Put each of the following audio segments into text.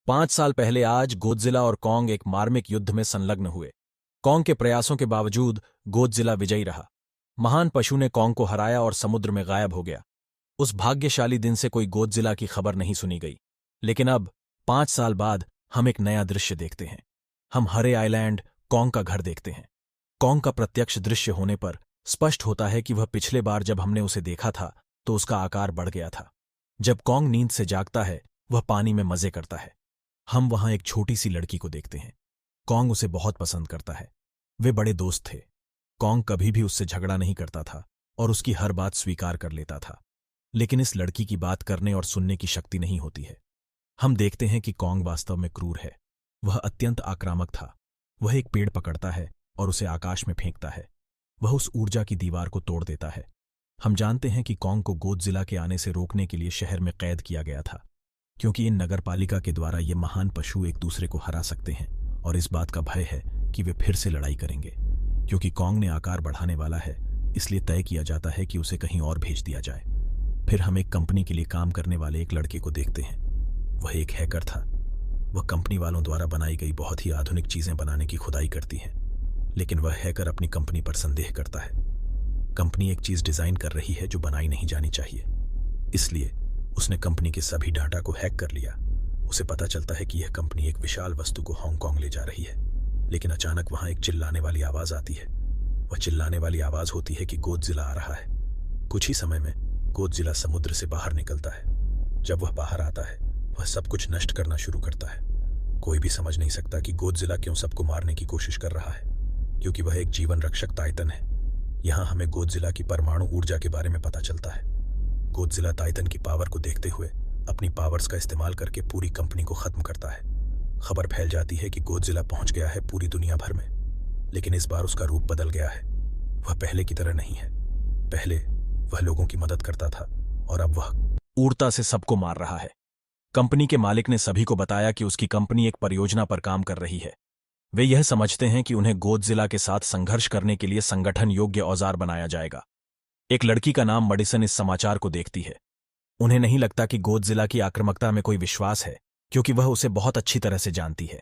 5 साल पहले आज गोदजिला और कॉन्ग एक मार्मिक युद्ध में संलग्न हुए। कॉन्ग के प्रयासों के बावजूद गोदजिला विजयी रहा। महान पशु ने कॉन्ग को हराया और समुद्र में गायब हो गया। उस भाग्यशाली दिन से कोई गोदजिला की खबर नहीं सुनी गई। लेकिन अब 5 साल बाद हम एक नया दृश्य देखते हैं। हम हरे आइलैंड कॉन्ग का घर देखते हैं। कॉन्ग का प्रत्यक्ष दृश्य होने पर स्पष्ट होता है कि वह पिछले बार जब हमने उसे देखा था तो उसका आकार बढ़ गया था। जब कॉन्ग नींद से जागता है वह पानी में मजे करता है। हम वहां एक छोटी सी लड़की को देखते हैं। कॉन्ग उसे बहुत पसंद करता है। वे बड़े दोस्त थे। कॉन्ग कभी भी उससे झगड़ा नहीं करता था और उसकी हर बात स्वीकार कर लेता था। लेकिन इस लड़की की बात करने और सुनने की शक्ति नहीं होती है। हम देखते हैं कि कॉन्ग वास्तव में क्रूर है। वह अत्यंत आक्रामक था। वह एक पेड़ पकड़ता है और उसे आकाश में फेंकता है। वह उस ऊर्जा की दीवार को तोड़ देता है। हम जानते हैं कि कॉन्ग को गोदजिला के आने से रोकने के लिए शहर में कैद किया गया था, क्योंकि इन नगरपालिका के द्वारा ये महान पशु एक दूसरे को हरा सकते हैं और इस बात का भय है कि वे फिर से लड़ाई करेंगे। क्योंकि कॉन्ग ने आकार बढ़ाने वाला है, इसलिए तय किया जाता है कि उसे कहीं और भेज दिया जाए। फिर हम एक कंपनी के लिए काम करने वाले एक लड़के को देखते हैं। वह एक हैकर था। वह कंपनी वालों द्वारा बनाई गई बहुत ही आधुनिक चीजें बनाने की खुदाई करती है। लेकिन वह हैकर अपनी कंपनी पर संदेह करता है। कंपनी एक चीज डिजाइन कर रही है जो बनाई नहीं जानी चाहिए, इसलिए उसने कंपनी के सभी डाटा को हैक कर लिया। उसे पता चलता है कि यह कंपनी एक विशाल वस्तु को हांगकांग ले जा रही है। लेकिन अचानक वहां एक चिल्लाने वाली आवाज आती है। वह चिल्लाने वाली आवाज होती है कि गोदजिला आ रहा है। कुछ ही समय में गोदजिला समुद्र से बाहर निकलता है। जब वह बाहर आता है वह सब कुछ नष्ट करना शुरू करता है। कोई भी समझ नहीं सकता कि गोदजिला क्यों सबको मारने की कोशिश कर रहा है, क्योंकि वह एक जीवन रक्षक टाइटन है। यहां हमें गोदजिला की परमाणु ऊर्जा के बारे में पता चलता है। गोदजिला टाइटन की पावर को देखते हुए अपनी पावर्स का इस्तेमाल करके पूरी कंपनी को खत्म करता है। खबर फैल जाती है कि गोदजिला पहुंच गया है पूरी दुनिया भर में। लेकिन इस बार उसका रूप बदल गया है। वह पहले की तरह नहीं है। पहले वह लोगों की मदद करता था और अब वह ऊर्जा से सबको मार रहा है। कंपनी के मालिक ने सभी को बताया कि उसकी कंपनी एक परियोजना पर काम कर रही है। वे यह समझते हैं कि उन्हें गोदजिला के साथ संघर्ष करने के लिए संगठन योग्य औजार बनाया जाएगा। एक लड़की का नाम मडिसन इस समाचार को देखती है। उन्हें नहीं लगता कि गोदजिला की आक्रामकता में कोई विश्वास है, क्योंकि वह उसे बहुत अच्छी तरह से जानती है।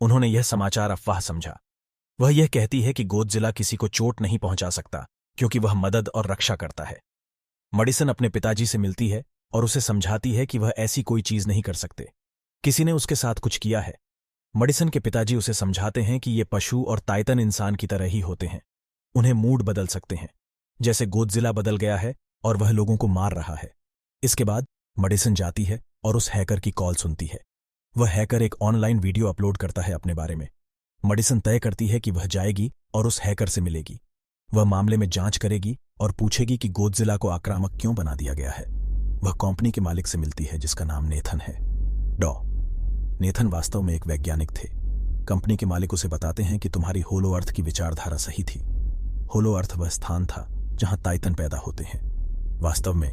उन्होंने यह समाचार अफवाह समझा। वह यह कहती है कि गोदजिला किसी को चोट नहीं पहुंचा सकता, क्योंकि वह मदद और रक्षा करता है। मडिसन अपने पिताजी से मिलती है और उसे समझाती है कि वह ऐसी कोई चीज नहीं कर सकते। किसी ने उसके साथ कुछ किया है। मडिसन के पिताजी उसे समझाते हैं कि ये पशु और टाइटन इंसान की तरह ही होते हैं। उन्हें मूड बदल सकते हैं, जैसे गोदजिला बदल गया है और वह लोगों को मार रहा है। इसके बाद मडिसन जाती है और उस हैकर की कॉल सुनती है। वह हैकर एक ऑनलाइन वीडियो अपलोड करता है अपने बारे में। मडिसन तय करती है कि वह जाएगी और उस हैकर से मिलेगी। वह मामले में जांच करेगी और पूछेगी कि गोदजिला को आक्रामक क्यों बना दिया गया है। वह कंपनी के मालिक से मिलती है जिसका नाम नेथन है। नेथन वास्तव में एक वैज्ञानिक थे। कंपनी के मालिक उसे बताते हैं कि तुम्हारी होलो अर्थ की विचारधारा सही थी। होलो अर्थ वह स्थान था जहां टाइटन पैदा होते हैं। वास्तव में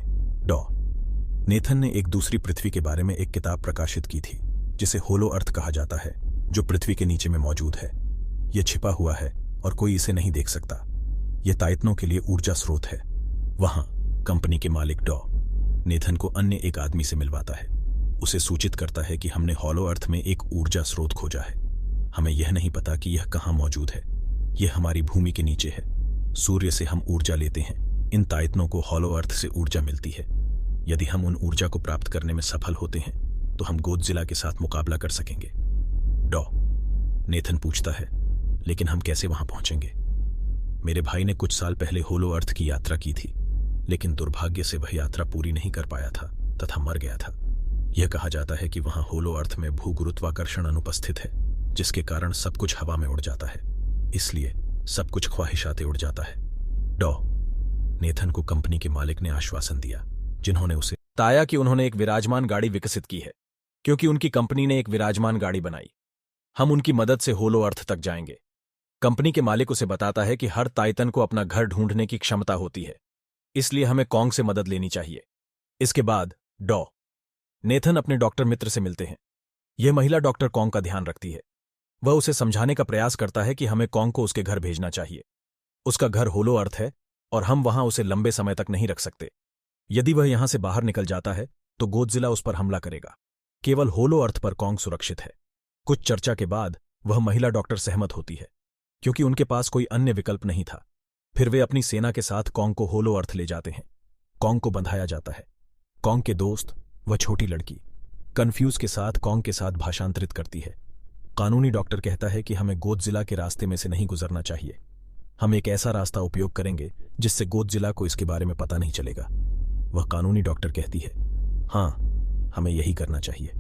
नेथन ने एक दूसरी पृथ्वी के बारे में एक किताब प्रकाशित की थी जिसे होलो अर्थ कहा जाता है, जो पृथ्वी के नीचे में मौजूद है। यह छिपा हुआ है और कोई इसे नहीं देख सकता। यह टाइटनों के लिए ऊर्जा स्रोत है। वहां कंपनी के मालिक नेथन को अन्य एक आदमी से मिलवाता है। उसे सूचित करता है कि हमने होलो अर्थ में एक ऊर्जा स्रोत खोजा है। हमें यह नहीं पता कि यह कहां मौजूद है। यह हमारी भूमि के नीचे है। सूर्य से हम ऊर्जा लेते हैं। इन टाइटनों को होलो अर्थ से ऊर्जा मिलती है। यदि हम उन ऊर्जा को प्राप्त करने में सफल होते हैं तो हम गोदजिला के साथ मुकाबला कर सकेंगे। नेथन पूछता है, लेकिन हम कैसे वहां पहुंचेंगे? मेरे भाई ने कुछ साल पहले होलो अर्थ की यात्रा की थी, लेकिन दुर्भाग्य से वह यात्रा पूरी नहीं कर पाया था तथा मर गया था। यह कहा जाता है कि वहां होलो अर्थ में भूगुरुत्वाकर्षण अनुपस्थित है, जिसके कारण सब कुछ हवा में उड़ जाता है। इसलिए सब कुछ ख्वाहिशाते उड़ जाता है। नेथन को कंपनी के मालिक ने आश्वासन दिया, जिन्होंने उसे बताया कि उन्होंने एक विराजमान गाड़ी विकसित की है, क्योंकि उनकी कंपनी ने एक विराजमान गाड़ी बनाई। हम उनकी मदद से होलो अर्थ तक जाएंगे। कंपनी के मालिक उसे बताता है कि हर टाइटन को अपना घर ढूंढने की क्षमता होती है, इसलिए हमें कॉन्ग से मदद लेनी चाहिए। इसके बाद नेथन अपने डॉक्टर मित्र से मिलते हैं। यह महिला डॉक्टर कॉन्ग का ध्यान रखती है। वह उसे समझाने का प्रयास करता है कि हमें कॉन्ग को उसके घर भेजना चाहिए। उसका घर होलो अर्थ है और हम वहां उसे लंबे समय तक नहीं रख सकते। यदि वह यहां से बाहर निकल जाता है तो गोदजिला उस पर हमला करेगा। केवल होलो अर्थ पर कॉन्ग सुरक्षित है। कुछ चर्चा के बाद वह महिला डॉक्टर सहमत होती है, क्योंकि उनके पास कोई अन्य विकल्प नहीं था। फिर वे अपनी सेना के साथ कॉन्ग को होलो अर्थ ले जाते हैं। कॉन्ग को बंधाया जाता है। कॉन्ग के दोस्त, वह छोटी लड़की, कन्फ्यूज के साथ कॉन्ग के साथ भाषांतरित करती है। कानूनी डॉक्टर कहता है कि हमें गोदजिला के रास्ते में से नहीं गुजरना चाहिए। हम एक ऐसा रास्ता उपयोग करेंगे जिससे गोदजिला को इसके बारे में पता नहीं चलेगा। वह कानूनी डॉक्टर कहती है, हाँ, हमें यही करना चाहिए।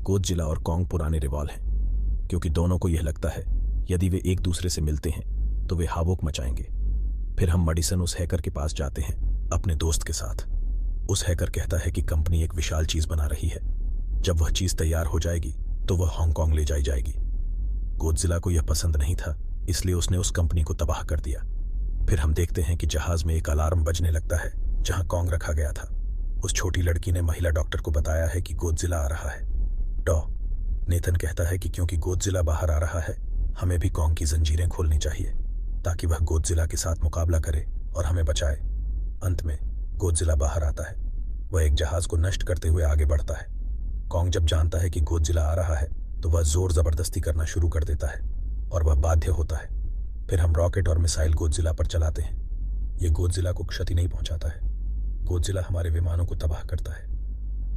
गोदजिला और कॉन्ग पुराने रिवाल हैं, क्योंकि दोनों को यह लगता है यदि वे एक दूसरे से मिलते हैं तो वे हावोक मचाएंगे। फिर हम मेडिसन उस हैकर के पास जाते हैं अपने दोस्त के साथ। उस हैकर कहता है कि कंपनी एक विशाल चीज बना रही है। जब वह चीज तैयार हो जाएगी तो वह हांगकांग ले जाई जाएगी। गोदजिला को यह पसंद नहीं था, इसलिए उसने उस कंपनी को तबाह कर दिया। फिर हम देखते हैं कि जहाज में एक अलार्म बजने लगता है जहां कॉन्ग रखा गया था। उस छोटी लड़की ने महिला डॉक्टर को बताया है कि गोदजिला आ रहा है। नेथन कहता है कि क्योंकि गोदजिला बाहर आ रहा है, हमें भी कॉन्ग की जंजीरें खोलनी चाहिए ताकि वह गोदजिला के साथ मुकाबला करे और हमें बचाए। अंत में गोदजिला बाहर आता है। वह एक जहाज को नष्ट करते हुए आगे बढ़ता है। कॉन्ग जब जानता है कि गोदजिला आ रहा है तो वह जोर जबरदस्ती करना शुरू कर देता है और वह बाध्य होता है। फिर हम रॉकेट और मिसाइल गोदजिला पर चलाते हैं। यह गोदजिला को क्षति नहीं पहुंचाता है। गोदजिला हमारे विमानों को तबाह करता है।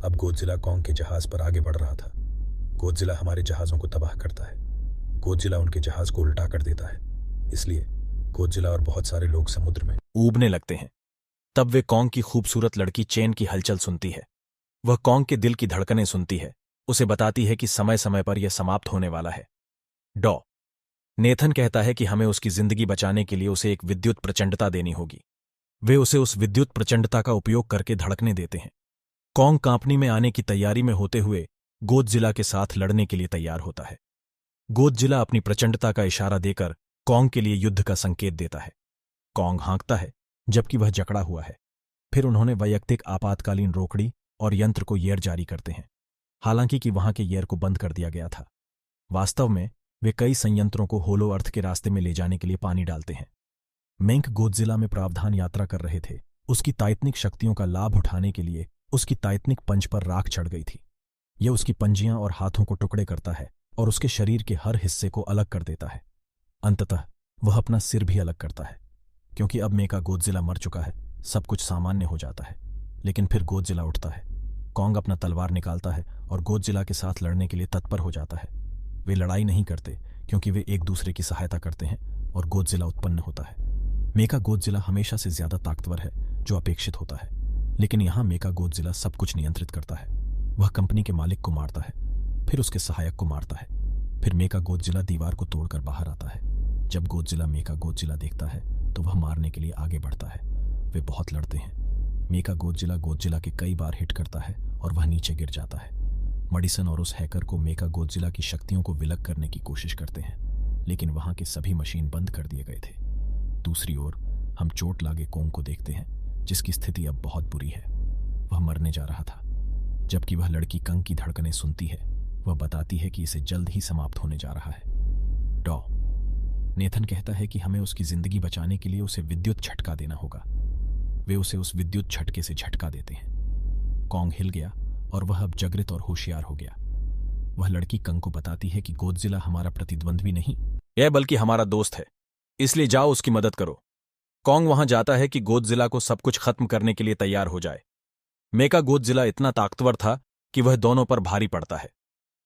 अब गोदजिला कॉन्ग के जहाज पर आगे बढ़ रहा था। गोदजिला हमारे जहाजों को तबाह करता है। गोदजिला उनके जहाज को उल्टा कर देता है। इसलिए गोदजिला और बहुत सारे लोग समुद्र में ऊबने लगते हैं। तब वे कॉन्ग की खूबसूरत लड़की चेन की हलचल सुनती है। वह कॉन्ग के दिल की धड़कनें सुनती है। उसे बताती है कि समय समय पर यह समाप्त होने वाला है। नेथन कहता है कि हमें उसकी जिंदगी बचाने के लिए उसे एक विद्युत प्रचंडता देनी होगी। वे उसे उस विद्युत प्रचंडता का उपयोग करके धड़कने देते हैं। कॉन्ग कंपनी में आने की तैयारी में होते हुए गोदजिला के साथ लड़ने के लिए तैयार होता है। गोदजिला अपनी प्रचंडता का इशारा देकर कॉन्ग के लिए युद्ध का संकेत देता है। कॉन्ग हाँकता है, जबकि वह जकड़ा हुआ है। फिर उन्होंने वैयक्तिक आपातकालीन रोकड़ी और यंत्र को येर जारी करते हैं, हालांकि कि वहां के येर को बंद कर दिया गया था। वास्तव में वे कई संयंत्रों को होलो अर्थ के रास्ते में ले जाने के लिए पानी डालते हैं। मेंक गोदजिला में प्रावधान यात्रा कर रहे थे। उसकी ताइतनिक शक्तियों का लाभ उठाने के लिए उसकी ताइतनिक पंज पर राख चढ़ गई थी। यह उसकी पंजियां और हाथों को टुकड़े करता है और उसके शरीर के हर हिस्से को अलग कर देता है। अंततः वह अपना सिर भी अलग करता है। क्योंकि अब मेका गोदजिला मर चुका है, सब कुछ सामान्य हो जाता है। लेकिन फिर गोदजिला उठता है। कॉन्ग अपना तलवार निकालता है और गोदजिला के साथ लड़ने के लिए तत्पर हो जाता है। वे लड़ाई नहीं करते, क्योंकि वे एक दूसरे की सहायता करते हैं और गोदजिला उत्पन्न होता है। मेका गोदजिला हमेशा से ज्यादा ताकतवर है, जो अपेक्षित होता है। लेकिन यहां मेका गोदजिला सब कुछ नियंत्रित करता है। वह कंपनी के मालिक को मारता है, फिर उसके सहायक को मारता है। फिर मेका गोदजिला दीवार को तोड़कर बाहर आता है। जब गोदजिला मेका गोदजिला देखता है तो वह मारने के लिए आगे बढ़ता है। वे बहुत लड़ते हैं। मेका गोदजिला के कई बार हिट करता है और वह नीचे गिर जाता है। मेडिसन और उस हैकर को मेका गोदजिला की शक्तियों को विलग करने की कोशिश करते हैं, लेकिन वहां के सभी मशीन बंद कर दिए गए थे। दूसरी ओर हम चोट लागे कॉन्ग को देखते हैं, जिसकी स्थिति अब बहुत बुरी है। वह मरने जा रहा था। जबकि वह लड़की कंग की धड़कनें सुनती है, वह बताती है कि इसे जल्द ही समाप्त होने जा रहा है। नेथन कहता है कि हमें उसकी जिंदगी बचाने के लिए उसे विद्युत झटका देना होगा। वे उसे उस विद्युत झटके से झटका देते हैं। कॉन्ग हिल गया और वह अब जागृत और होशियार हो गया। वह लड़की कंग को बताती है कि गोदजिला हमारा प्रतिद्वंद्वी नहीं, यह बल्कि हमारा दोस्त है, इसलिए जाओ उसकी मदद करो। कॉन्ग वहां जाता है कि गोदजिला को सब कुछ खत्म करने के लिए तैयार हो जाए। मेका गोदजिला इतना ताकतवर था कि वह दोनों पर भारी पड़ता है।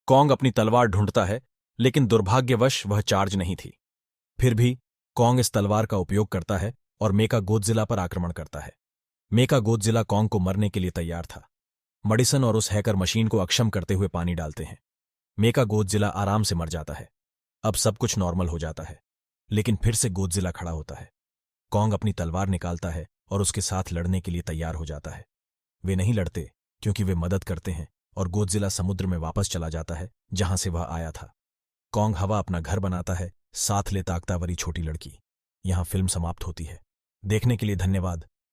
कॉन्ग अपनी तलवार ढूंढता है, लेकिन दुर्भाग्यवश वह चार्ज नहीं थी। फिर भी कॉन्ग इस तलवार का उपयोग करता है और मेका गोदजिला पर आक्रमण करता है। मेका गोदजिला कॉन्ग को मरने के लिए तैयार था। मेडिसन और उस हैकर मशीन को अक्षम करते हुए पानी डालते हैं। मेका गोदजिला आराम से मर जाता है। अब सब कुछ नॉर्मल हो जाता है, लेकिन फिर से गोदजिला खड़ा होता है। कॉन्ग अपनी तलवार निकालता है और उसके साथ लड़ने के लिए तैयार हो जाता है। वे नहीं लड़ते, क्योंकि वे मदद करते हैं और गोदजिला समुद्र में वापस चला जाता है जहां से वह आया था। कॉन्ग हवा अपना घर बनाता है, साथ ले ताकतवरी छोटी लड़की। यहां फिल्म समाप्त होती है। देखने के लिए धन्यवाद।